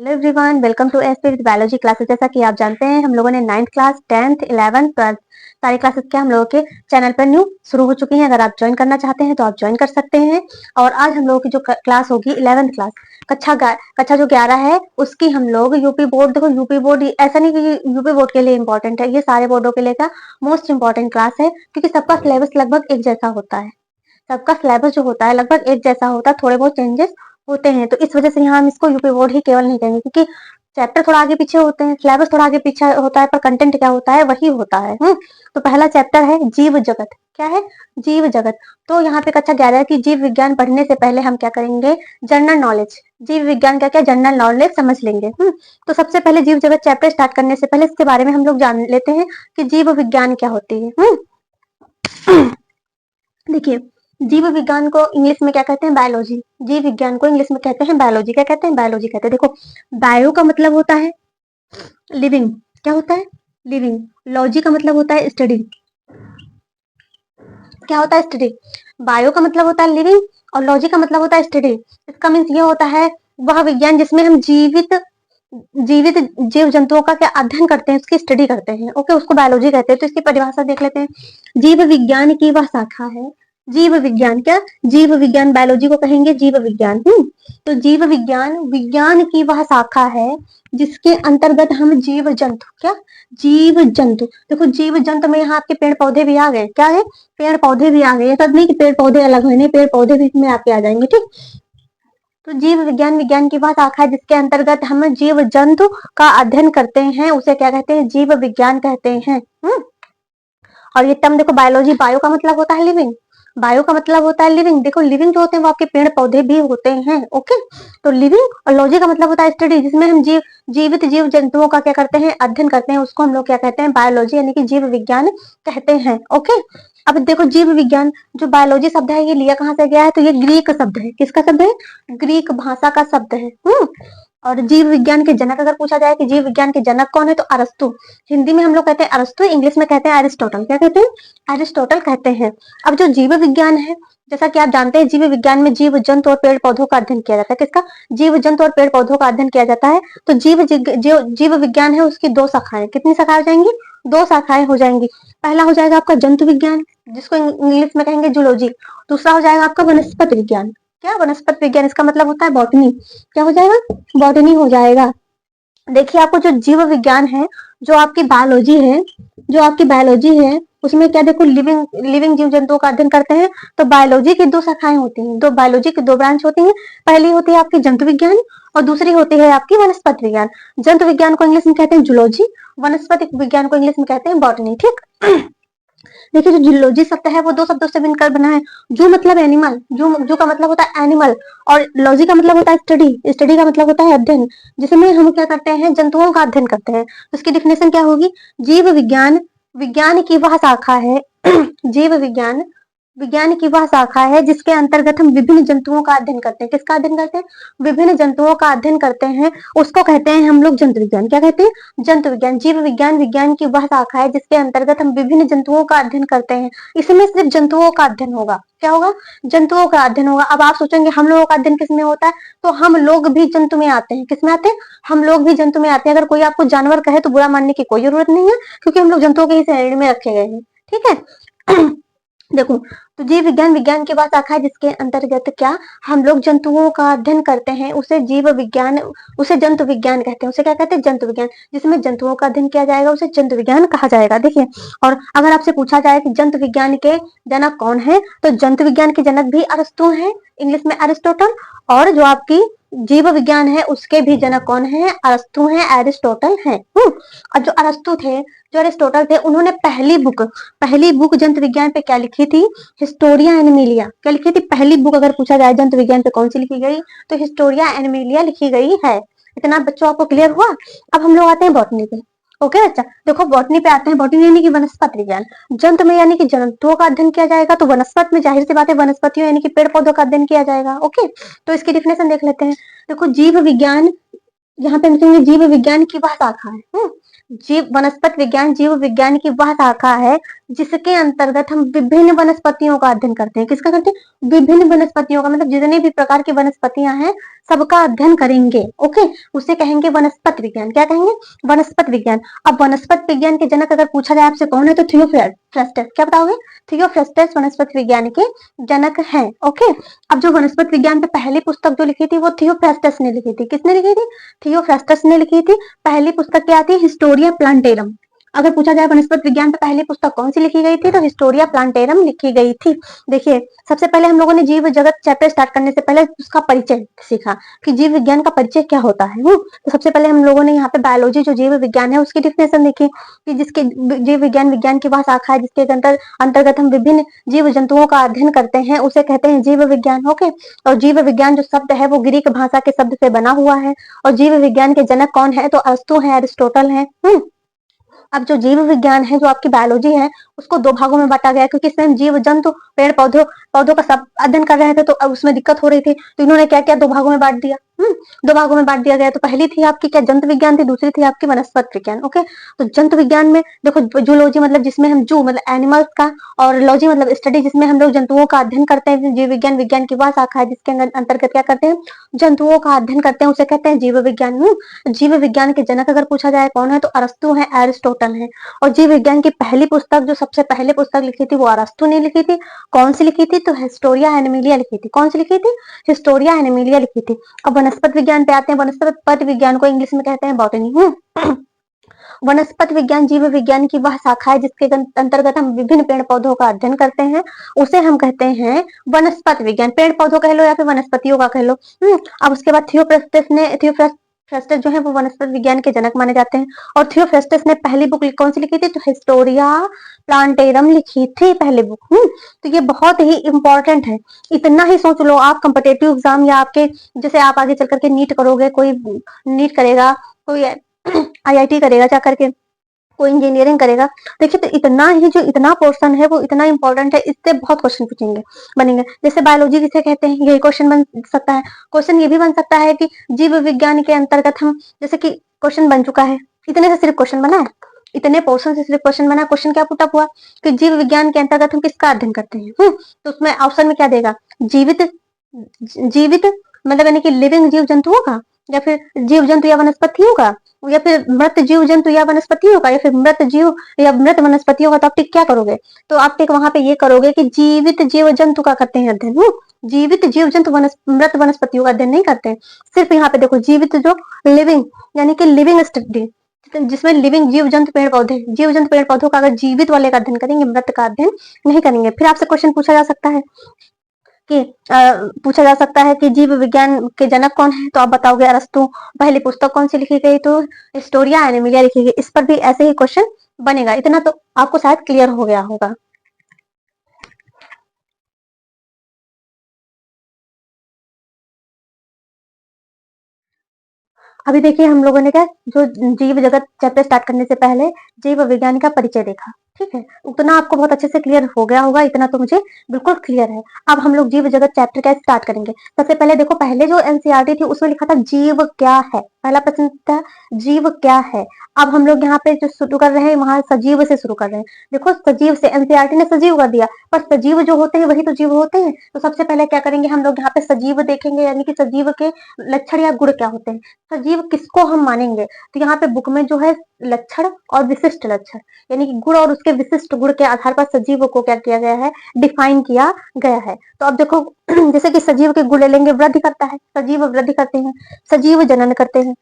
Hello everyone, welcome to SP with biology classes. जैसा कि आप जानते हैं हम लोगों ने 9th class 10th 11th 12th सारी क्लासेस के हम लोगों के चैनल पर न्यू शुरू हो चुकी हैं। अगर आप ज्वाइन करना चाहते हैं तो आप ज्वाइन कर सकते हैं। और आज हम लोगों की जो क्लास होगी 11th क्लास कक्षा जो 11 है उसकी हम लोग यूपी बोर्ड, देखो यूपी बोर्ड ऐसा नहीं कि यूपी बोर्ड के लिए इंपॉर्टेंट है, ये सारे बोर्डों के लिए का मोस्ट इंपॉर्टेंट क्लास है क्योंकि सबका सिलेबस लगभग एक जैसा होता है। सबका सिलेबस जो होता है लगभग एक जैसा होता है, थोड़े बहुत चेंजेस होते हैं। तो इस वजह से यहाँ हम इसको यूपी बोर्ड ही केवल नहीं कहेंगे क्योंकि चैप्टर थोड़ा आगे पीछे होते हैं, सिलेबस थोड़ा आगे पीछे होता है, पर कंटेंट क्या होता है वही होता है। तो पहला चैप्टर है जीव जगत। क्या है? जीव जगत। तो यहाँ पे कक्षा 11 की जीव विज्ञान पढ़ने से पहले हम क्या करेंगे? जनरल नॉलेज, जीव विज्ञान का क्या जनरल नॉलेज समझ लेंगे। तो सबसे पहले जीव जगत चैप्टर स्टार्ट करने से पहले इसके बारे में हम लोग जान लेते हैं कि जीव विज्ञान क्या होती है। देखिए, जीव विज्ञान को इंग्लिश में क्या कहते हैं? बायोलॉजी। जीव विज्ञान को इंग्लिश में कहते हैं बायोलॉजी। क्या कहते हैं? बायोलॉजी कहते हैं। देखो, बायो का मतलब होता है लिविंग। क्या होता है? लिविंग। लॉजी का मतलब होता है स्टडी। क्या होता है? स्टडी। बायो का मतलब होता है लिविंग और लॉजी का मतलब होता है स्टडी। इसका मीन्स ये होता है वह विज्ञान जिसमें हम जीवित जीव जंतुओं का क्या अध्ययन करते हैं, उसकी स्टडी करते हैं। ओके, उसको बायोलॉजी कहते हैं। तो इसकी परिभाषा देख लेते हैं। जीव विज्ञान की वह शाखा है। जीव विज्ञान क्या? जीव विज्ञान, बायोलॉजी को कहेंगे जीव विज्ञान। तो जीव विज्ञान विज्ञान की वह शाखा है जिसके अंतर्गत हम जीव जंतु, क्या? जीव जंतु। देखो, जीव जंतु में यहाँ आपके पेड़ पौधे भी आ गए। क्या है? पेड़ पौधे भी आ गए। ऐसा नहीं कि पेड़ पौधे अलग हुए, नहीं, पेड़ पौधे भी इसमें आपके आ जाएंगे। ठीक। तो जीव विज्ञान विज्ञान की वह शाखा है जिसके अंतर्गत हम जीव जंतु का अध्ययन करते हैं, उसे क्या कहते हैं? जीव विज्ञान कहते हैं। और ये टर्म देखो, बायोलॉजी, बायो का मतलब होता है लिविंग, बायो का मतलब होता है लिविंग। देखो, लिविंग जो होते हैं वो आपके पेड़ पौधे भी होते हैं। ओके, तो लिविंग और लॉजी का मतलब होता है स्टडी, जिसमें हम जीवित जीव जंतुओं का क्या करते हैं? अध्ययन करते हैं। उसको हम लोग क्या कहते हैं? बायोलॉजी यानी कि जीव विज्ञान कहते हैं। ओके, अब देखो, जीव विज्ञान जो बायोलॉजी शब्द है ये लिया कहाँ से गया है? तो ये ग्रीक शब्द है। किसका शब्द है? ग्रीक भाषा का शब्द है। और जीव विज्ञान के जनक अगर पूछा जाए कि जीव विज्ञान के जनक कौन है, तो अरस्तु। हिंदी में हम लोग कहते हैं अरस्तु, इंग्लिश में कहते हैं एरिस्टोटल। क्या कहते हैं? एरिस्टोटल कहते हैं। अब जो जीव विज्ञान है, जैसा कि आप जानते हैं, जीव विज्ञान में जीव जंतु और पेड़ पौधों का अध्ययन किया जाता है। किसका? जीव जंतु और पेड़ पौधों का अध्ययन किया जाता है। तो जीव विज्ञान है उसकी दो शाखाएं। कितनी शाखाएं हो जाएंगी? दो शाखाएं हो जाएंगी। पहला हो जाएगा आपका जंतु विज्ञान, जिसको इंग्लिश में कहेंगे जूलॉजी। दूसरा हो जाएगा आपका वनस्पति विज्ञान। क्या? वनस्पति विज्ञान, इसका मतलब होता है बॉटनी। क्या हो जाएगा? बॉटनी हो जाएगा। देखिए, आपको जो जीव विज्ञान है, जो आपकी बायोलॉजी है उसमें क्या, देखो, लिविंग जीव जंतुओं का अध्ययन करते हैं। तो बायोलॉजी की दो शाखाएं होती हैं, दो बायोलॉजी की दो ब्रांच होती हैं। पहली होती है आपकी जंतु विज्ञान और दूसरी होती है आपकी वनस्पति विज्ञान। जंतु विज्ञान को इंग्लिश में कहते हैं जूलॉजी, वनस्पति विज्ञान को इंग्लिश में कहते हैं बॉटनी। ठीक। देखिए, जो जूलॉजी शब्द है वो दो शब्दों से मिलकर बना है। जू मतलब एनिमल, जू का मतलब होता है एनिमल, और लॉजी का मतलब होता है स्टडी, स्टडी का मतलब होता है अध्ययन, जिसमें हम क्या करते हैं? जंतुओं का अध्ययन करते हैं। तो इसकी डिफिनेशन क्या होगी? जीव विज्ञान विज्ञान की वह शाखा है जीव विज्ञान विज्ञान की वह शाखा है जिसके अंतर्गत हम विभिन्न जंतुओं का अध्ययन करते हैं। किसका अध्ययन करते हैं? विभिन्न जंतुओं का अध्ययन करते हैं। उसको कहते हैं हम लोग जंतु विज्ञान। क्या कहते हैं? जंतु विज्ञान। जीव विज्ञान विज्ञान की वह शाखा है जिसके अंतर्गत हम विभिन्न जंतुओं का अध्ययन करते हैं। इसमें सिर्फ जंतुओं का अध्ययन होगा। क्या होगा? जंतुओं का अध्ययन होगा। अब आप सोचेंगे हम लोगों का अध्ययन किसमें होता है? तो हम लोग भी जंतु में आते हैं। किसमें आते हैं? हम लोग भी जंतु में आते हैं। अगर कोई आपको जानवर कहे तो बुरा मानने की कोई जरूरत नहीं है, क्योंकि हम लोग जंतुओं के ही श्रेणी में रखे गए हैं। ठीक है। देखो, तो जीव विज्ञान विज्ञान की वह शाखा है जिसके अंतर्गत क्या, हम लोग जंतुओं का अध्ययन करते हैं, उसे जीव विज्ञान, उसे जंतु विज्ञान कहते हैं। उसे क्या कहते हैं? जंतु विज्ञान। जिसमें जंतुओं का अध्ययन किया जाएगा उसे जंतु विज्ञान कहा जाएगा। देखिए, और अगर आपसे पूछा जाए कि जंतु विज्ञान के जनक कौन है, तो जंतु विज्ञान के जनक भी अरस्तु हैं, इंग्लिश में एरिस्टोटल। और जो आपकी जीव विज्ञान है उसके भी जनक कौन है? अरस्तु हैं, एरिस्टोटल हैं। और जो अरस्तु थे, जो एरिस्टोटल थे, उन्होंने पहली बुक जंतु विज्ञान पे क्या लिखी थी? Historia Animalia. क्या लिखी थी? पहली बुक अगर पूछा जाए जंतु विज्ञान पे कौन सी लिखी गई, तो हिस्टोरिया एनिमिलिया लिखी गई है। इतना बच्चों आपको क्लियर हुआ? अब हम लोग आते हैं बॉटनी पे। ओके अच्छा, देखो बॉटनी पे आते हैं। बॉटनी यानी कि वनस्पति विज्ञान। जंतु में यानी कि जंतुओं का अध्ययन किया जाएगा, तो वनस्पति में जाहिर सी बात है वनस्पतियों यानी कि पेड़ पौधों का अध्ययन किया जाएगा। ओके, तो इसकी डिफिनेशन देख लेते हैं। देखो, जीव विज्ञान यहाँ पे हम लिखेंगे जीव विज्ञान की वह शाखा है। जीव वनस्पति विज्ञान जीव विज्ञान की वह शाखा है जिसके अंतर्गत हम विभिन्न वनस्पतियों का अध्ययन करते हैं। किसका करते हैं? विभिन्न वनस्पतियों का, मतलब जितने भी प्रकार की वनस्पतियां हैं सबका अध्ययन करेंगे। ओके, उसे कहेंगे वनस्पति विज्ञान। क्या कहेंगे? वनस्पति विज्ञान। अब वनस्पति विज्ञान के जनक अगर पूछा जाए आपसे कौन है, तो थियोफ्रास्टस। क्या बताओगे? थियोफ्रास्टस वनस्पति विज्ञान के जनक हैं। ओके, अब जो वनस्पति विज्ञान पे पहली पुस्तक जो लिखी थी वो थियोफ्रास्टस ने लिखी थी। किसने लिखी थी? थियोफ्रास्टस ने लिखी थी। पहली पुस्तक क्या थी? Historia plantarum. अगर पूछा जाए वनस्पति विज्ञान पे पहली पुस्तक कौन सी लिखी गई थी, तो हिस्टोरिया प्लांटेरम लिखी गई थी। देखिए, सबसे पहले हम लोगों ने जीव जगत चैप्टर स्टार्ट करने से पहले उसका परिचय सीखा कि जीव विज्ञान का परिचय क्या होता है। तो सबसे पहले हम लोगों ने यहाँ पे बायोलॉजी जो जीव विज्ञान है उसकी डिफिनेशन देखी कि जिसके जीव विज्ञान विज्ञान की वह शाखा है जिसके अंतर्गत हम विभिन्न जीव जंतुओं का अध्ययन करते हैं, उसे कहते हैं जीव विज्ञान। ओके, और जीव विज्ञान जो शब्द है वो ग्रीक भाषा के शब्द से बना हुआ है। और जीव विज्ञान के जनक कौन है? तो अरस्तु है, अरिस्टोटल है। अब जो जीव विज्ञान है, जो आपकी बायोलॉजी है, उसको दो भागों में बांटा गया है, क्योंकि इसमें हम जीव जंतु पेड़ पौधों पौधों का सब अध्ययन कर रहे थे, तो अब उसमें दिक्कत हो रही थी, तो इन्होंने क्या किया? दो भागों में बांट दिया। दो भागों में बांट दिया गया। तो पहली थी आपकी क्या? जंतु विज्ञान थी, दूसरी थी आपकी वनस्पति विज्ञान। ओके, तो जंतु विज्ञान में देखो, जूलॉजी मतलब जिसमें हम जू मतलब एनिमल्स का, और लॉजी मतलब स्टडी जिसमें हम लोग जंतुओं का अध्ययन करते हैं। जीव विज्ञान विज्ञान की वह शाखा है जिसके अंतर्गत क्या करते हैं? जंतुओं का अध्ययन करते हैं, उसे कहते हैं जीव विज्ञान। जीव विज्ञान के जनक अगर पूछा जाए कौन है, तो अरस्तु है, एरिस्टोटल है। और जीव विज्ञान की पहली पुस्तक जो सबसे पहले पुस्तक लिखी थी वो अरस्तु ने लिखी थी। कौन सी लिखी थी? तो हिस्टोरिया एनिमिलिया लिखी थी। कौन सी लिखी थी? हिस्टोरिया एनिमिलिया लिखी थी। अब वनस्पति विज्ञान पे आते हैं। वनस्पति विज्ञान को इंग्लिश में कहते हैं बॉटनी। वनस्पति विज्ञान जीव विज्ञान की वह शाखा है जिसके अंतर्गत हम विभिन्न पेड़ पौधों का अध्ययन करते हैं, उसे हम कहते हैं वनस्पति विज्ञान। पेड़ पौधों कह लो या फिर वनस्पतियों का कह लो। अब उसके बाद थियोफ्रास्टस जो है वो वनस्पति विज्ञान के जनक माने जाते हैं। और थियोफ्रास्टस ने पहली बुक कौन सी लिखी थी? तो हिस्टोरिया प्लांटेरम लिखी थी पहली बुक। तो ये बहुत ही इंपॉर्टेंट है। इतना ही सोच लो आप कम्पिटेटिव एग्जाम या आपके जैसे आप आगे चल करके नीट करोगे, कोई नीट करेगा, कोई आईआईटी करेगा, जा करके कोई इंजीनियरिंग करेगा। देखिए, तो इतना पोर्शन है वो इतना इंपॉर्टेंट है, इससे बहुत क्वेश्चन पूछेंगे बनेंगे। जैसे बायोलॉजी किसे कहते हैं, यही क्वेश्चन बन सकता है। क्वेश्चन ये भी बन सकता है कि जीव विज्ञान के अंतर्गत हम, जैसे कि क्वेश्चन बन चुका है, इतने से सिर्फ क्वेश्चन बना है, इतने पोर्शन से सिर्फ क्वेश्चन बना। क्वेश्चन क्या पुटअप हुआ कि जीव विज्ञान के अंतर्गत हम किसका अध्ययन करते हैं। तो उसमें ऑप्शन में क्या देगा? जीवित जीवित मतलब यानी कि लिविंग जीव जंतुओं का, या फिर जीव जंतु या वनस्पतियों का, या फिर मृत जीव जंतु या वनस्पतियों का, या फिर मृत जीव या मृत वनस्पतियों का। तो आप टिक क्या करोगे? तो आप टिक वहां पे ये करोगे कि जीवित जीव जंतु का करते हैं अध्ययन। जीवित जीव जंतु मृत वनस्पतियों का अध्ययन नहीं करते हैं। सिर्फ यहाँ पे देखो जीवित जो लिविंग यानी कि लिविंग स्टडी, जिसमें लिविंग जीव जंतु पेड़ पौधों का अगर जीवित वाले का अध्ययन करेंगे, मृत का अध्ययन नहीं करेंगे। फिर आपसे क्वेश्चन पूछा जा सकता है कि जीव विज्ञान के जनक कौन है? तो आप बताओगे अरस्तु। पहली पुस्तक कौन सी लिखी गई? तो हिस्टोरिया एनिमिलिया लिखी गई। इस पर भी ऐसे ही क्वेश्चन बनेगा। इतना तो आपको शायद क्लियर हो गया होगा। अभी देखिए, हम लोगों ने क्या जो जीव जगत चैप्टर स्टार्ट करने से पहले जीव विज्ञान का परिचय देखा, ठीक है, उतना आपको बहुत अच्छे से क्लियर हो गया होगा। इतना तो मुझे बिल्कुल क्लियर है। अब हम लोग जीव जगत चैप्टर का स्टार्ट करेंगे। सबसे पहले देखो, पहले जो एनसीईआरटी थी उसमें लिखा था जीव क्या है। पहला प्रश्न था जीव क्या है। अब हम लोग यहाँ पे जो शुरू कर रहे हैं वहां सजीव से शुरू कर रहे हैं। देखो, सजीव से एनसीईआरटी ने सजीव कर दिया, पर सजीव जो होते हैं वही तो जीव होते हैं। तो सबसे पहले क्या करेंगे, हम लोग यहाँ पे सजीव देखेंगे, यानी कि सजीव के लक्षण या गुण क्या होते हैं, सजीव किसको हम मानेंगे। तो यहाँ पे बुक में जो है लक्षण और विशिष्ट लक्षण यानी कि गुण और उसके विशिष्ट गुण के आधार पर सजीव को क्या किया गया है? डिफाइन किया गया है। तो अब देखो, जैसे कि सजीव के गुण ले लेंगे, वृद्धि करता है, सजीव वृद्धि करते हैं, सजीव जनन करते हैं।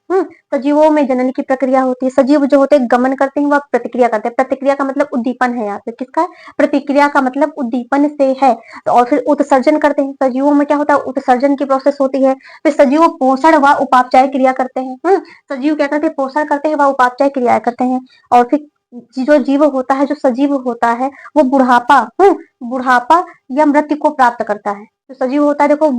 सजीवों में जनन की प्रक्रिया होती है। सजीव जो होते हैं गमन करते हैं, वह प्रतिक्रिया करते हैं। प्रतिक्रिया का मतलब उद्दीपन है। यहाँ पे किसका है? प्रतिक्रिया का मतलब उद्दीपन से है। तो और फिर उत्सर्जन करते हैं। सजीवों में क्या होता है? उत्सर्जन की प्रोसेस होती है। फिर सजीव पोषण व उपापचय क्रिया करते हैं। सजीव क्या करते हैं? पोषण करते हैं व उपापचय क्रिया करते हैं। और फिर जो जीव होता है, जो सजीव होता है, वो बुढ़ापा या मृत्यु को प्राप्त करता है। जो सजीव होता है, देखो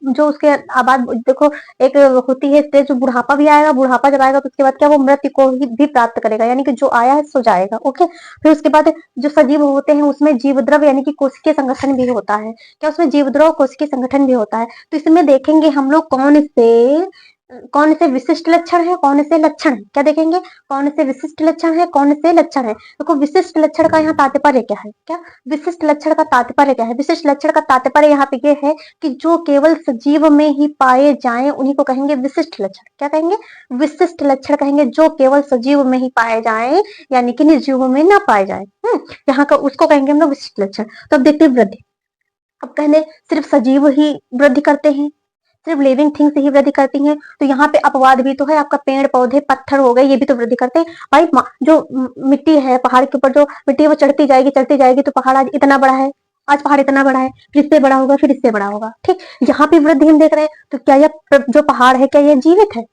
जो उसके आबाद देखो एक होती है स्टेज, जो बुढ़ापा भी आएगा। बुढ़ापा जब आएगा तो उसके बाद क्या, वो मृत्यु को भी प्राप्त करेगा, यानी कि जो आया है सो जाएगा। ओके, फिर उसके बाद जो सजीव होते हैं उसमें जीवद्रव यानी कि कोशिकीय संगठन भी होता है। क्या उसमें जीवद्रव कोशिकीय संगठन भी होता है? तो इसमें देखेंगे हम लोग कौन से कौन से विशिष्ट लक्षण है, कौन से लक्षण है, क्या देखेंगे, कौन से विशिष्ट लक्षण है, कौन से लक्षण है। देखो विशिष्ट लक्षण का यहाँ तात्पर्य क्या है, क्या विशिष्ट लक्षण का तात्पर्य क्या है, विशिष्ट लक्षण का तात्पर्य यहाँ पे ये है कि जो केवल सजीव में ही पाए जाएं उन्हीं को कहेंगे विशिष्ट लक्षण। क्या कहेंगे, विशिष्ट लक्षण कहेंगे, जो केवल सजीव में ही पाए जाए यानी कि निर्जीव में ना पाए जाए, यहाँ का उसको कहेंगे हम लोग विशिष्ट लक्षण। तो अब देखते हैं वृद्धि। अब कहने सिर्फ सजीव ही वृद्धि करते हैं, सिर्फ लिविंग थिंग्स ही वृद्धि करती हैं, तो यहाँ पे अपवाद भी तो है, आपका पेड़ पौधे पत्थर हो गए, ये भी तो वृद्धि करते हैं भाई। जो मिट्टी है पहाड़ के ऊपर, जो मिट्टी है वो चढ़ती जाएगी तो पहाड़ आज इतना बड़ा है, आज पहाड़ इतना बड़ा है, फिर इससे बड़ा होगा, फिर इससे बड़ा होगा, ठीक। यहाँ पे वृद्धि हम देख रहे हैं, तो क्या यह जो पहाड़ है क्या यह जीवित है,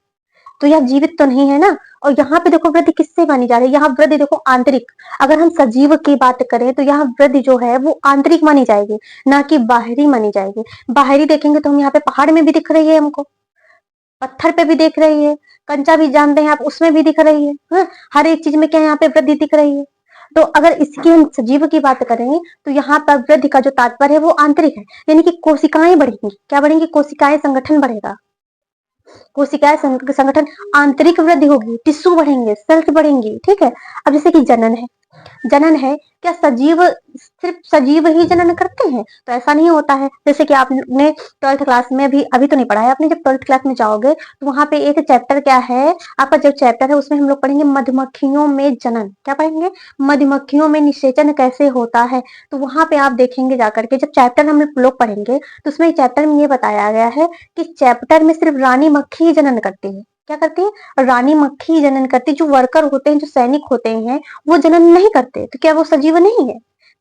तो यह जीवित तो नहीं है ना। और यहाँ पे देखो वृद्धि किससे मानी जा रही है, यहाँ वृद्धि देखो आंतरिक, अगर हम सजीव की बात करें तो यहाँ वृद्धि जो है वो आंतरिक मानी जाएगी, ना कि बाहरी मानी जाएगी। बाहरी देखेंगे तो हम यहाँ पे पहाड़ में भी दिख रही है हमको, पत्थर पे भी दिख रही है, कंचा भी जानते हैं आप उसमें भी दिख रही है, हर एक चीज में क्या यहाँ पे वृद्धि दिख रही है। तो अगर इसकी हम सजीव की बात करेंगे तो यहाँ पर वृद्धि का जो तात्पर्य है वो आंतरिक है, यानी कि कोशिकाएं बढ़ेंगी, क्या बढ़ेंगी, कोशिकाएं, संगठन बढ़ेगा, कोशिकाएं संगठन, आंतरिक वृद्धि होगी, टिश्यू बढ़ेंगे, सेल्स बढ़ेंगी, ठीक है। अब जैसे कि जनन है, जनन है, क्या सजीव सिर्फ सजीव ही जनन करते हैं, तो ऐसा नहीं होता है। जैसे कि आपने 12th क्लास में भी अभी तो नहीं पढ़ा है आपने, जब 12th क्लास में जाओगे तो वहां पे एक चैप्टर क्या है आपका, जो चैप्टर है उसमें हम लोग पढ़ेंगे मधुमक्खियों में जनन, क्या पढ़ेंगे, मधुमक्खियों में निषेचन कैसे होता है। तो वहां पे आप देखेंगे जाकर के, जब चैप्टर हम लोग पढ़ेंगे तो उसमें चैप्टर में ये बताया गया है कि चैप्टर में सिर्फ रानी मक्खी ही जनन करती है, क्या करती है, रानी मक्खी जनन करती, जो वर्कर होते हैं, जो सैनिक होते हैं वो जनन नहीं करते, तो क्या वो सजीव नहीं है,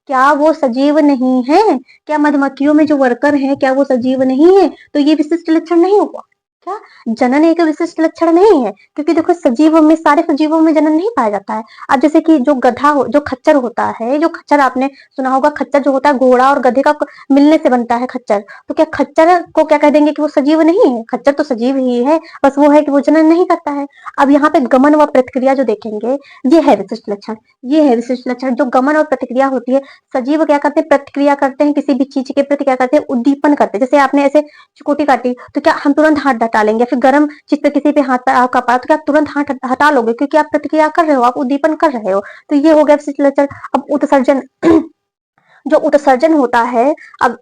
क्या वो सजीव नहीं है, क्या मधुमक्खियों में जो वर्कर है क्या वो सजीव नहीं है, तो ये विशिष्ट लक्षण नहीं हुआ, क्या जनन एक विशिष्ट लक्षण नहीं है, क्योंकि देखो सजीवों में, सारे सजीवों में जनन नहीं पाया जाता है। अब जैसे कि जो गधा हो, जो खच्चर होता है, जो खच्चर आपने सुना होगा, खच्चर जो होता है घोड़ा और गधे का मिलने से बनता है खच्चर, तो क्या खच्चर को क्या कह देंगे कि वो सजीव नहीं है, खच्चर तो सजीव ही है, बस वो है कि वो जनन नहीं करता है। अब यहाँ पे गमन व प्रतिक्रिया जो देखेंगे, ये है विशिष्ट लक्षण, ये है विशिष्ट लक्षण, जो गमन और प्रतिक्रिया होती है, सजीव क्या करते हैं, प्रतिक्रिया करते हैं, किसी भी चीज के प्रति क्या करते हैं, उद्दीपन करते हैं। जैसे आपने ऐसे चुकोटी काटी तो क्या हम तुरंत हाथ हटा लेंगे, फिर गर्म चीज पे किसी पे हाथ आपका पड़ा तो क्या तुरंत हाथ हटा लोगे, क्योंकि आप प्रतिक्रिया कर रहे हो, आप उद्दीपन कर रहे हो, तो ये हो गया विशिष्ट लक्षण। अब उत्सर्जन जो उत्सर्जन होता है, अब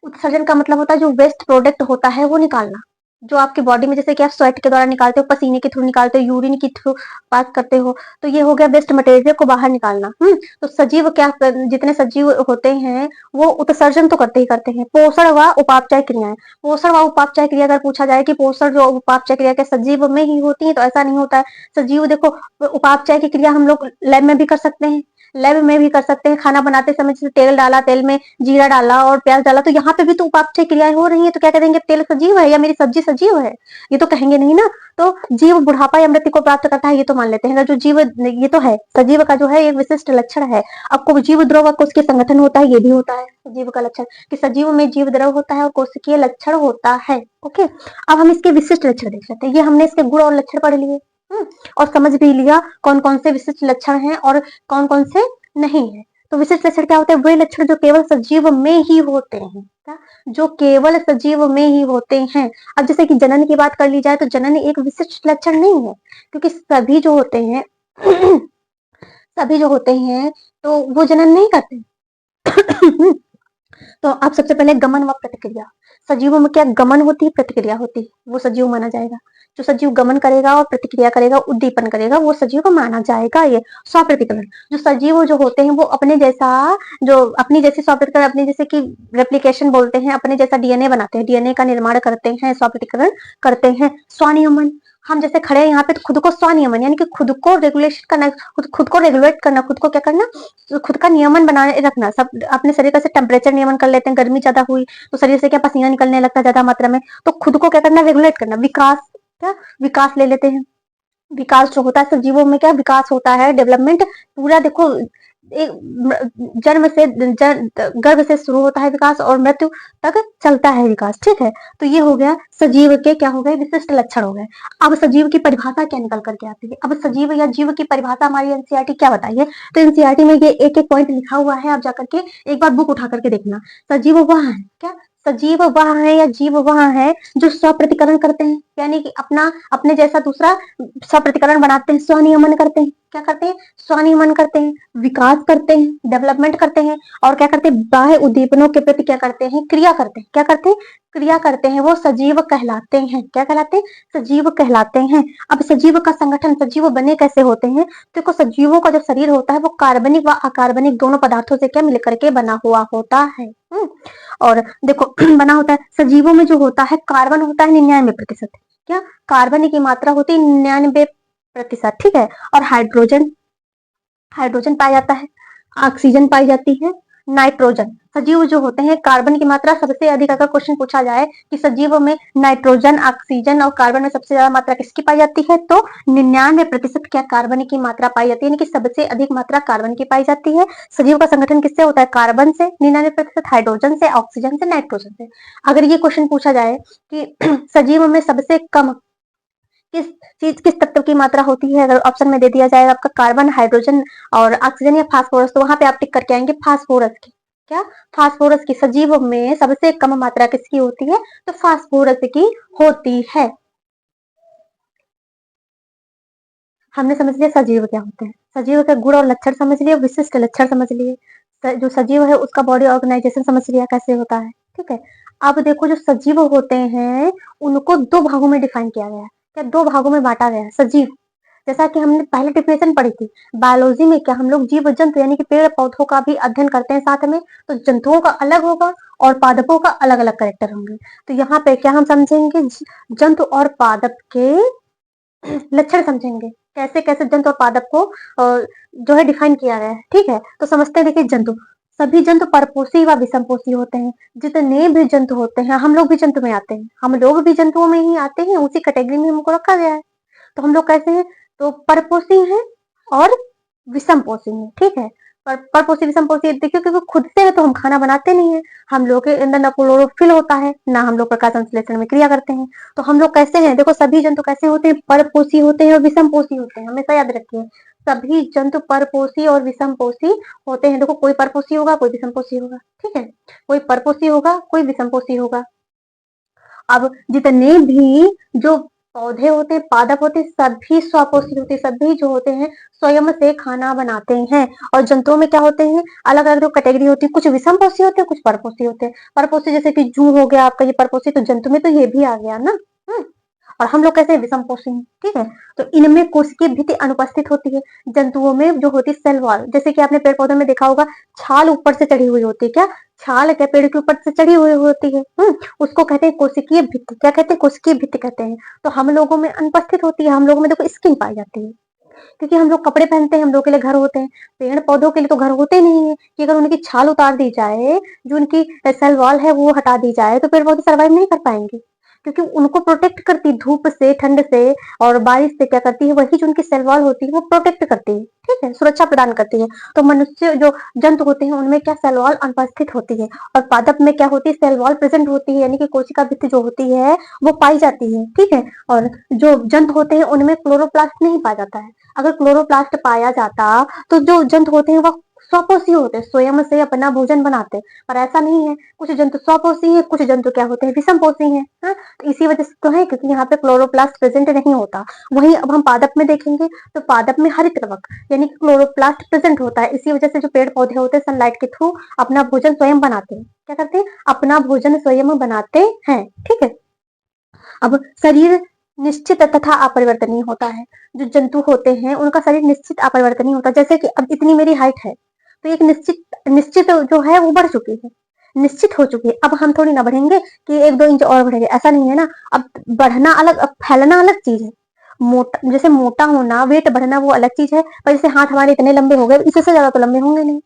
उत्सर्जन का मतलब होता है जो वेस्ट प्रोडक्ट होता है वो निकालना, जो आपकी बॉडी में, जैसे कि आप स्वेट के द्वारा निकालते हो, पसीने के थ्रू निकालते हो, यूरिन के थ्रू पास करते हो, तो ये हो गया वेस्ट मटेरियल को बाहर निकालना। तो सजीव क्या, जितने सजीव होते हैं वो उत्सर्जन तो करते ही करते हैं। पोषण व उपापचय क्रियाएं, पोषण व उपापचय क्रिया अगर पूछा जाए कि पोषण जो उपापचय क्रिया क्या सजीव में ही होती है, तो ऐसा नहीं होता है। सजीव देखो उपापचय की क्रिया हम लोग लैब में भी कर सकते हैं, लैब में भी कर सकते हैं, खाना बनाते समय जैसे तेल डाला, तेल में जीरा डाला और प्याज डाला, तो यहाँ पे भी तो उपापचय क्रियाएं हो रही है, तो क्या कहेंगे, तेल सजीव है या मेरी सब्जी सजीव है, ये तो कहेंगे नहीं ना। तो जीव बुढ़ापा या मृत्यु को प्राप्त करता है ये तो मान लेते हैं, जो जीव ये तो है, सजीव का जो है एक विशिष्ट लक्षण है। आपको जीव द्रव कोशिकीय संगठन होता है, ये भी होता है सजीव का लक्षण, कि सजीव में जीव द्रव होता है और कोशिकीय लक्षण होता है। ओके, अब हम इसके विशिष्ट लक्षण देख लेते हैं। ये हमने इसके गुण और लक्षण पढ़ लिए और समझ भी लिया कौन कौन से विशिष्ट लक्षण हैं और कौन कौन से नहीं है। तो विशिष्ट लक्षण क्या होते हैं, वे लक्षण जो केवल सजीव में ही होते हैं, क्या, जो केवल सजीव में ही होते हैं। अब जैसे कि जनन की बात कर ली जाए तो जनन एक विशिष्ट लक्षण नहीं है, क्योंकि सभी जो होते हैं सभी जो होते हैं तो वो जनन नहीं करते। तो अब सबसे पहले गमन व प्रतिक्रिया, सजीवों में क्या गमन होती है, प्रतिक्रिया होती है, वो सजीव माना जाएगा। जो सजीव गमन करेगा और प्रतिक्रिया करेगा, उद्दीपन करेगा, वो सजीव को माना जाएगा। ये स्वप्रतिकरण, जो सजीव जो होते हैं वो अपने जैसा, जो अपनी जैसे स्वप्रतिकरण, अपने जैसे कि रेप्लिकेशन बोलते हैं, अपने जैसा डीएनए बनाते हैं, डीएनए का निर्माण करते हैं, स्वप्रतिकरण करते हैं। स्वनियमन, हम जैसे खड़े हैं यहाँ पे तो खुद को स्वनियमन यानी कि खुद को रेगुलेशन करना, खुद को रेगुलेट करना, खुद को क्या करना, तो खुद का नियमन बनाए रखना। सब अपने शरीर का से टेम्परेचर नियमन कर लेते हैं, गर्मी ज्यादा हुई तो शरीर से क्या पसीना निकलने लगता है ज्यादा मात्रा में, तो खुद को क्या करना, रेगुलेट करना। विकास, क्या विकास ले लेते हैं, विकास जो होता है सजीवों में क्या विकास होता है, डेवलपमेंट पूरा देखो एक जन्म से गर्भ से शुरू होता है विकास और मृत्यु तक चलता है विकास, ठीक है। तो ये हो गया सजीव के क्या हो गए, विशिष्ट लक्षण हो गए। अब सजीव की परिभाषा क्या निकल करके आती है, अब सजीव या जीव की परिभाषा हमारी एनसीईआरटी क्या बताइए, तो एनसीईआरटी में ये एक एक पॉइंट लिखा हुआ है, आप जाकर के एक बार बुक उठा करके देखना। सजीव वह है क्या, सजीव वह है या जीव वह है जो स्वप्रतिकरण करते हैं, यानी कि अपना अपने जैसा दूसरा स्वप्रतिकरण बनाते हैं, स्वनियमन करते हैं। क्या करते हैं? स्वनियमन करते हैं, विकास करते हैं, डेवलपमेंट करते हैं, और क्या करते हैं? बाह्य उद्दीपनों के प्रति क्या करते हैं? क्रिया करते हैं। क्या करते हैं? क्रिया करते हैं। वो सजीव कहलाते हैं। क्या कहलाते हैं? सजीव कहलाते हैं। अब सजीव का संगठन, सजीव बने कैसे होते हैं? देखो, सजीवों का जो शरीर होता है वो कार्बनिक व अकार्बनिक दोनों पदार्थों से क्या मिलकर के बना हुआ होता है। और देखो बना होता है। सजीवों में जो होता है कार्बन होता है 99%। क्या? कार्बन की मात्रा होती है 99%। ठीक है। और हाइड्रोजन, हाइड्रोजन पाया जाता है, ऑक्सीजन पाई जाती है, नाइट्रोजन। सजीव जो होते हैं कार्बन की मात्रा सबसे अधिक, अगर क्वेश्चन पूछा जाए कि सजीवों में नाइट्रोजन, ऑक्सीजन और कार्बन में सबसे ज्यादा मात्रा किसकी पाई जाती है, तो 99% क्या कार्बन की मात्रा पाई जाती है, यानी कि सबसे अधिक मात्रा कार्बन की पाई जाती है। सजीव का संगठन किससे होता है? कार्बन से 99%, हाइड्रोजन से, ऑक्सीजन से, नाइट्रोजन से। अगर ये क्वेश्चन पूछा जाए कि सजीव में सबसे कम किस चीज, किस तत्व की मात्रा होती है, अगर ऑप्शन में दे दिया जाएगा आपका कार्बन, हाइड्रोजन और ऑक्सीजन या फास्फोरस, तो वहां पे आप टिक करके आएंगे फास्फोरस की। क्या? फास्फोरस की। सजीव में सबसे कम मात्रा किसकी होती है? तो फास्फोरस की होती है। हमने समझ लिया सजीव क्या होते हैं, सजीव के गुण और लक्षण समझ लिए, विशिष्ट लक्षण समझ लिए, जो सजीव है उसका बॉडी ऑर्गेनाइजेशन समझ लिया कैसे होता है। ठीक है। अब देखो, जो सजीव होते हैं उनको दो भागों में डिफाइन किया गया है। क्या? दो भागों में बांटा गया है सजीव। जैसा कि हमने पहले डिफिनेशन पढ़ी थी, बायोलॉजी में क्या हम लोग जीव जंतु यानी कि पेड़ पौधों का भी अध्ययन करते हैं साथ में, तो जंतुओं का अलग होगा और पादपों का अलग अलग करेक्टर होंगे। तो यहाँ पे क्या हम समझेंगे? जंतु और पादप के लक्षण समझेंगे, कैसे कैसे जंतु और पादप को जो है डिफाइन किया गया है। ठीक है। तो समझते हैं। देखिए, जंतु, सभी जंतु परपोषी व विषमपोषी होते हैं। जितने भी जंतु होते हैं, हम लोग भी जंतु में आते हैं, हम लोग भी जंतुओं में ही आते हैं, उसी कैटेगरी में हमको रखा गया है। तो हम लोग कैसे हैं? तो परपोषी हैं और विषमपोषी हैं। ठीक है। परपोषी विषमपोषी देखिए, क्योंकि खुद से है तो हम खाना बनाते नहीं है, हम लोग के अंदर ना क्लोरोफिल होता है, ना हम लोग प्रकाश संश्लेषण में क्रिया करते हैं। तो हम लोग कैसे हैं? देखो, सभी जंतु कैसे होते हैं? परपोषी होते हैं और विषमपोषी होते हैं, हमेशा याद रखिए। सभी जंतु परपोषी और विषमपोषी होते हैं। देखो, कोई परपोषी होगा, कोई विषमपोषी होगा। ठीक है। कोई परपोषी होगा, कोई विषमपोषी होगा। अब जितने भी जो पौधे होते हैं, पादप होते हैं, सभी स्वपोषी होते हैं, सभी जो होते हैं स्वयं से खाना बनाते हैं। और जंतुओं में क्या होते हैं? अलग अलग जो कैटेगरी होती है, कुछ विषम पोषी होते हैं, कुछ परपोषी होते हैं। परपोषी जैसे कि जू हो गया आपका, ये परपोषी, तो जंतु में तो ये भी आ गया ना। और हम लोग कैसे? विषम पोषी हैं। ठीक है। तो इनमें कोशिकीय भित्ति अनुपस्थित होती है। जंतुओं में जो होती है सेल वॉल, जैसे कि आपने पेड़ पौधों में देखा होगा, छाल ऊपर से चढ़ी हुई होती है। क्या? छाल क्या पेड़ के ऊपर से चढ़ी हुई होती है। उसको कहते हैं कोशिकीय भित्ति। क्या कहते हैं? कोशिकीय भित्ति कहते हैं। तो हम लोगों में अनुपस्थित होती है। हम लोगों में देखो स्किन पाई जाती है, क्योंकि हम लोग कपड़े पहनते हैं, हम लोग के लिए घर होते हैं। पेड़ पौधों के लिए तो घर होते नहीं है, कि अगर उनकी छाल उतार दी जाए, जो उनकी सेल वॉल है वो हटा दी जाए, तो पेड़ पौधे सर्वाइव नहीं कर पाएंगे, क्योंकि उनको प्रोटेक्ट करती धूप से, ठंड से और बारिश से। क्या करती है? वही जो उनकी सेल वॉल होती है वो प्रोटेक्ट करती है। ठीक है। सुरक्षा प्रदान करती है। तो मनुष्य जो जंतु होते हैं उनमें क्या सेल वॉल अनुपस्थित होती है, और पादप में क्या होती है? सेल वॉल प्रेजेंट होती है, यानी कि कोशिका भित्ति जो होती है वो पाई जाती है। ठीक है। और जो जंतु होते हैं उनमें क्लोरोप्लास्ट नहीं पाया जाता है। अगर क्लोरोप्लास्ट पाया जाता तो जो जंतु होते हैं वह स्वपोषी होते हैं, स्वयं से अपना भोजन बनाते हैं। पर ऐसा नहीं है, कुछ जंतु स्वपोषी है, कुछ जंतु क्या होते हैं? विषमपोषी है। तो इसी वजह से तो है, क्योंकि यहाँ पे क्लोरोप्लास्ट प्रेजेंट नहीं होता। वहीं अब हम पादप में देखेंगे तो पादप में हरित कवक यानी कि क्लोरोप्लास्ट प्रेजेंट होता है। इसी वजह से जो पेड़ पौधे होते हैं सनलाइट के थ्रू अपना भोजन स्वयं बनाते हैं। क्या करते हैं? अपना भोजन स्वयं बनाते हैं। ठीक है। अब शरीर निश्चित तथा अपरिवर्तनीय होता है। जो जंतु होते हैं उनका शरीर निश्चित अपरिवर्तनीय होता है। जैसे कि अब इतनी मेरी हाइट है, तो एक निश्चित निश्चित जो है वो बढ़ चुकी है, निश्चित हो चुकी है। अब हम थोड़ी ना बढ़ेंगे कि 1-2 इंच और बढ़ेंगे, ऐसा नहीं है ना। अब बढ़ना अलग, अब फैलना अलग चीज है। मोटा, जैसे मोटा होना, वेट बढ़ना वो अलग चीज है। पर जैसे हाथ हमारे इतने लंबे हो गए, इससे ज्यादा तो लंबे होंगे नहीं।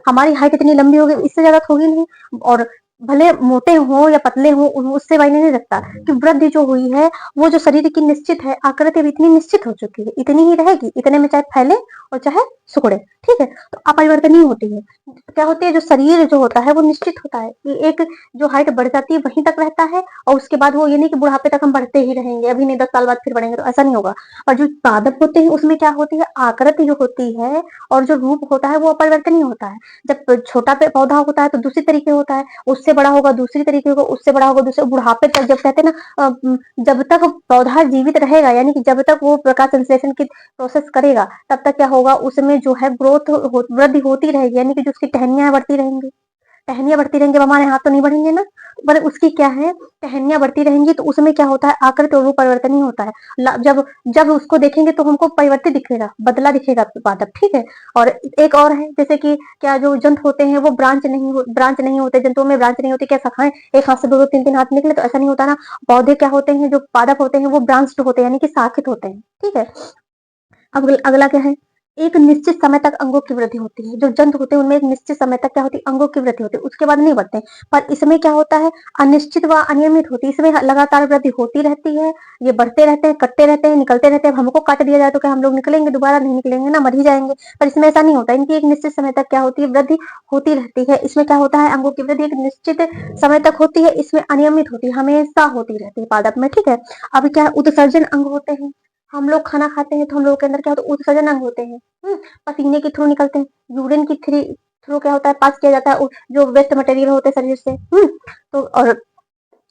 हमारी हाइट इतनी लंबी हो गई, इससे ज्यादा तो होगी नहीं। और भले मोटे हो या पतले हो, उससे मायने नहीं रखता कि वृद्धि जो हुई है वो जो शरीर की निश्चित है, आकृति इतनी निश्चित हो चुकी है, इतनी ही रहेगी, इतने में चाहे फैले और चाहे सुखड़े। ठीक है। तो अपरिवर्तनीय होती है। क्या होती है? जो शरीर जो होता है वो निश्चित होता है, कि एक जो हाइट बढ़ जाती है वहीं तक रहता है, और उसके बाद वो ये नहीं कि बुढ़ापे तक हम बढ़ते ही रहेंगे, अभी नहीं 10 साल बाद फिर बढ़ेंगे, तो ऐसा नहीं होगा। और जो पादप होते हैं उसमें क्या होती है? आकृति जो होती है और जो रूप होता है वो अपरिवर्तनीय होता है। जब छोटा पौधा होता है तो दूसरी तरीके होता है, उससे उससे बड़ा होगा दूसरी तरीके को, उससे बड़ा होगा दूसरे, बुढ़ापे तक जब कहते हैं ना जब तक पौधा जीवित रहेगा, यानी कि जब तक वो प्रकाश संश्लेषण की प्रोसेस करेगा, तब तक क्या होगा, उसमें जो है वृद्धि होती रहेगी, यानी कि जो उसकी टहनियां बढ़ती रहेंगी। टहनियां बढ़ती रहेंगी, अब हमारे हाथ तो नहीं बढ़ेंगे ना, पर उसकी क्या है, टहनियां बढ़ती रहेंगी, तो उसमें क्या होता है, आकृति और रूप परिवर्तन ही होता है। जब जब उसको देखेंगे तो हमको परिवर्तित दिखेगा, बदला दिखेगा पादप, ठीक है। और एक और है, जैसे कि क्या जो जंतु होते हैं वो ब्रांच नहीं होते, जंतुओं में ब्रांच नहीं होती, क्या शाखाएं एक हाथ से दो दो तीन तीन हाथ निकले, तो ऐसा नहीं होता ना। पौधे क्या होते हैं, जो पादप होते हैं वो ब्रांच्ड होते हैं, यानी कि शाखित होते हैं, ठीक है। अब अगला क्या है, एक निश्चित समय तक अंगों की वृद्धि होती है। जो जंतु होते हैं उनमें एक निश्चित समय तक क्या होती है, अंगों की वृद्धि होती है, उसके बाद नहीं बढ़ते हैं। पर इसमें क्या होता है, अनिश्चित व अनियमित होती है, इसमें लगातार वृद्धि होती रहती है। ये बढ़ते रहते हैं, कटते रहते हैं, निकलते रहते हैं। हमको काट दिया जाए तो क्या हम लोग निकलेंगे, दोबारा नहीं निकलेंगे ना, मर ही जाएंगे। पर इसमें ऐसा नहीं होता, इनकी एक निश्चित समय तक क्या होती है, वृद्धि होती रहती है। इसमें क्या होता है, अंगों की वृद्धि एक निश्चित समय तक होती है, इसमें अनियमित होती है, हमेशा होती रहती है पादप में, ठीक है। अब क्या है, उत्सर्जन अंग होते हैं। हम लोग खाना खाते हैं तो हम लोग के अंदर क्या होता है, उत्सर्जन अंग होते हैं। पसीने के थ्रू निकलते हैं, यूरिन की थ्रू क्या होता है, पास किया जाता है, जो वेस्ट मटेरियल होते हैं शरीर से। तो और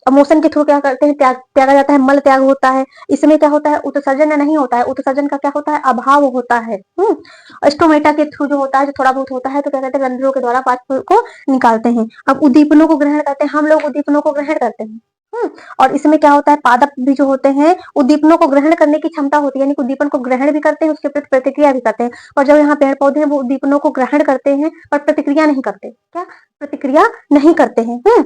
मोशन के थ्रू क्या करते हैं, त्यागा जाता है, मल त्याग होता है। इसमें क्या होता है, उत्सर्जन नहीं होता है, उत्सर्जन का क्या होता है, अभाव होता है। स्टोमेटा के थ्रू जो होता है, जो थोड़ा बहुत होता है, तो क्या कहते हैं, रंध्रों के द्वारा पाचन को निकालते हैं। अब उद्दीपनों को ग्रहण करते हैं, हम लोग उद्दीपनों को ग्रहण करते हैं। और इसमें क्या होता है, पादप भी जो होते हैं उद्दीपनों को ग्रहण करने की क्षमता होती है, यानी कि उद्दीपन को ग्रहण भी करते हैं, उसके प्रति प्रतिक्रिया भी करते हैं। और जब यहाँ पेड़ पौधे हैं वो उद्दीपनों को ग्रहण करते हैं पर प्रतिक्रिया नहीं करते, क्या प्रतिक्रिया नहीं करते हैं।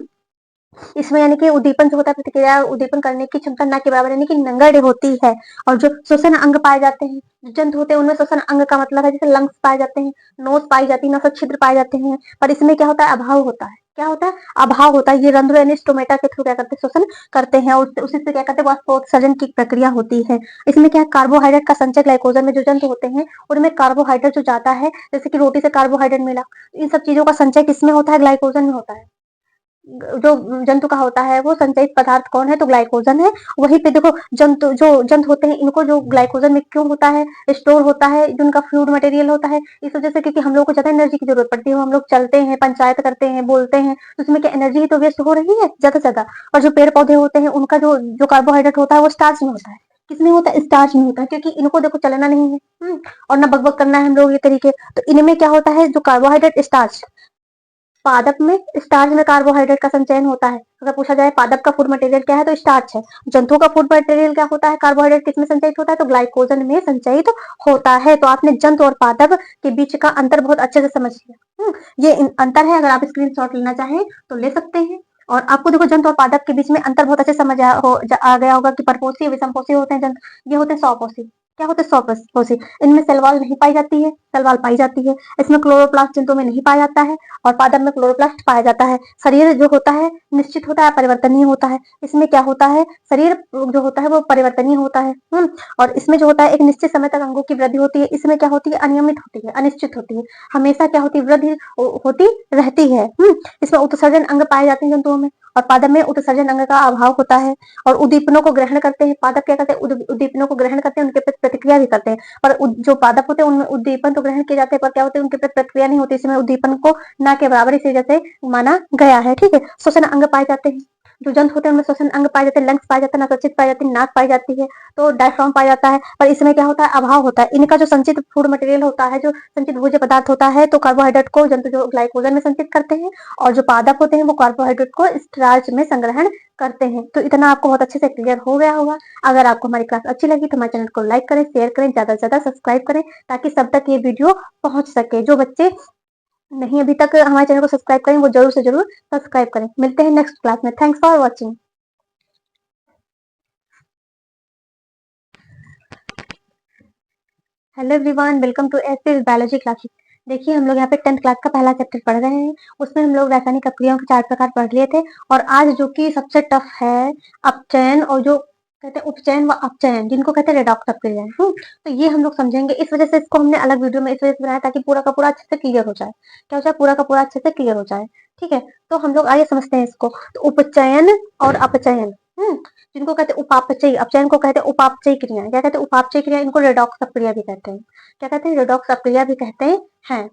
इसमें यानी कि उद्दीपन जो होता है, प्रतिक्रिया उद्दीपन करने की क्षमता ना के बराबर, यानी कि नगण्य होती है। और जो श्वसन अंग पाए जाते हैं, जो जंतु होते हैं उनमें श्वसन अंग का मतलब है, जैसे लंग्स पाए जाते हैं, नोज पाई जाती है, नसक छिद्र पाए जाते हैं। पर इसमें क्या होता है, अभाव होता है। क्या होता है, अभाव होता है। ये रंध्र यानी स्टोमेटा के थ्रू क्या करते हैं, श्वसन करते हैं, और उसी से क्या करते हैं, वाष्पोत्सर्जन की प्रक्रिया होती है। इसमें क्या है, कार्बोहाइड्रेट का संचय ग्लाइकोजन में जो जंतु होते हैं उनमें कार्बोहाइड्रेट जो जाता है, जैसे कि रोटी से कार्बोहाइड्रेट मिला, इन सब चीजों का संचय किसमें होता है, ग्लाइकोजन में होता है। जो जंतु का होता है वो संचयित पदार्थ कौन है, तो ग्लाइकोजन है। वहीं पे देखो, जंतु होते हैं, इनको जो ग्लाइकोजन में क्यों होता है, स्टोर होता है, जो उनका फ्लूइड मटेरियल होता है, इस वजह से, क्योंकि हम लोग को ज्यादा एनर्जी की जरूरत पड़ती है, हम लोग चलते हैं, पंचायत करते हैं, बोलते हैं, तो उसमें क्या एनर्जी ही तो वेस्ट हो रही है ज्यादा से ज्यादा। और जो पेड़ पौधे होते हैं उनका जो जो कार्बोहाइड्रेट होता है वो स्टार्च में होता है। किसमें होता है, स्टार्च में होता है, क्योंकि इनको देखो चलना नहीं है। और ना बकबक करना है हम लोग ये तरीके, तो इनमें क्या होता है, जो कार्बोहाइड्रेट स्टार्च, पादप में स्टार्च में कार्बोहाइड्रेट का संचयन होता है। अगर पूछा जाए पादप का फूड मटेरियल क्या है, तो स्टार्च है। जंतुओं का फूड मटेरियल क्या होता है, कार्बोहाइड्रेट किसमें संचयित होता है, तो ग्लाइकोजन में संचयित होता है। तो आपने जंतु और पादप के बीच का अंतर बहुत अच्छे से समझ लिया। ये अंतर है, अगर आप स्क्रीनशॉट लेना चाहें तो ले सकते हैं। और आपको देखो, जंतु और पादप के बीच में अंतर बहुत अच्छे समझ आ गया होगा कि परपोषी विषमपोषी होते हैं जंतु, ये होते हैं स्वपोषी। क्या होते हैं, स्वपोषी। इनमें सेल वॉल नहीं पाई जाती है, सेल वॉल पाई जाती है। इसमें क्लोरोप्लास्ट जंतु में नहीं पाया जाता है, और पादप में क्लोरोप्लास्ट पाया जाता है। शरीर जो होता है निश्चित होता है, परिवर्तनीय होता है। इसमें क्या होता है, शरीर जो होता है वो परिवर्तनीय होता है। और इसमें जो होता है एक निश्चित समय तक अंगों की वृद्धि होती है। इसमें क्या होती है, अनियमित होती है, अनिश्चित होती है। हमेशा क्या होती है, वृद्धि होती रहती है। इसमें उत्सर्जन अंग पाए जाते हैं जंतुओं में, और पादप में उत्सर्जन अंग का अभाव होता है। और उद्दीपनों को ग्रहण करते हैं, पादप क्या करते हैं, उद्दीपनों को ग्रहण करते हैं, उनके प्रति प्रतिक्रिया भी करते हैं। पर जो पादप होते हैं उनमें उद्दीपन तो ग्रहण किए जाते हैं, पर क्या होते हैं, उनके प्रति प्रतिक्रिया नहीं होती। इसमें उद्दीपन को ना के बराबर इसी वजह से माना गया है, ठीक है। श्वसन अंग पाए जाते हैं, जो जंतु होते हैं उनमें श्वसन अंग पाए जाते हैं, लंग्स पाए जाते हैं, नसोचित पाई जाती है, नाक पाई जाती है, तो डायफ्राम पाया जाता है। पर इसमें क्या होता है, अभाव होता है। इनका जो संचित फूड मटेरियल होता है, जो संचित भोज्य पदार्थ होता है, तो कार्बोहाइड्रेट को जंतु जो ग्लाइकोजन में संचित करते हैं, और जो पादप होते हैं वो कार्बोहाइड्रेट को स्टार्च में संग्रहण करते हैं। तो इतना आपको बहुत अच्छे से क्लियर हो गया होगा। अगर आपको हमारी क्लास अच्छी लगी तो हमारे चैनल को लाइक करें, शेयर करें, ज्यादा से ज्यादा सब्सक्राइब करें, ताकि सब तक ये वीडियो पहुंच सके। जो बच्चे नहीं अभी तक हमारे चैनल को सब्सक्राइब करें वो जरूर से जरूर सब्सक्राइब करें। मिलते हैं नेक्स्ट क्लास में। Thanks for watching. Hello everyone, welcome to S biology classes. देखिए, हम लोग यहाँ पे 10th क्लास का पहला चैप्टर पढ़ रहे हैं। उसमें हम लोग रासायनिक अपक्रियाओं के 4 प्रकार पढ़ लिए थे। और आज जो कि सबसे टफ है, अपचयन, और जो कहते हैं उपचयन व अपचयन, जिनको कहते हैं रेडॉक्स अपक्रियाएं। तो ये हम लोग समझेंगे। इस वजह से इसको हमने अलग वीडियो में इस वजह से बनाया, ताकि पूरा का पूरा अच्छे से क्लियर हो जाए। क्या हो जाए, पूरा का पूरा अच्छे से क्लियर हो जाए, ठीक है। तो हम लोग आगे समझते हैं इसको। तो उपचयन और अपचयन, जिनको कहते हैं उपापचयी, अपचयन को कहते हैं उपापचयी क्रिया। क्या कहते हैं, उपापचयी क्रिया, इनको रेडॉक्स अपक्रिया भी कहते हैं। क्या कहते हैं, रेडॉक्स अपक्रिया भी कहते हैं।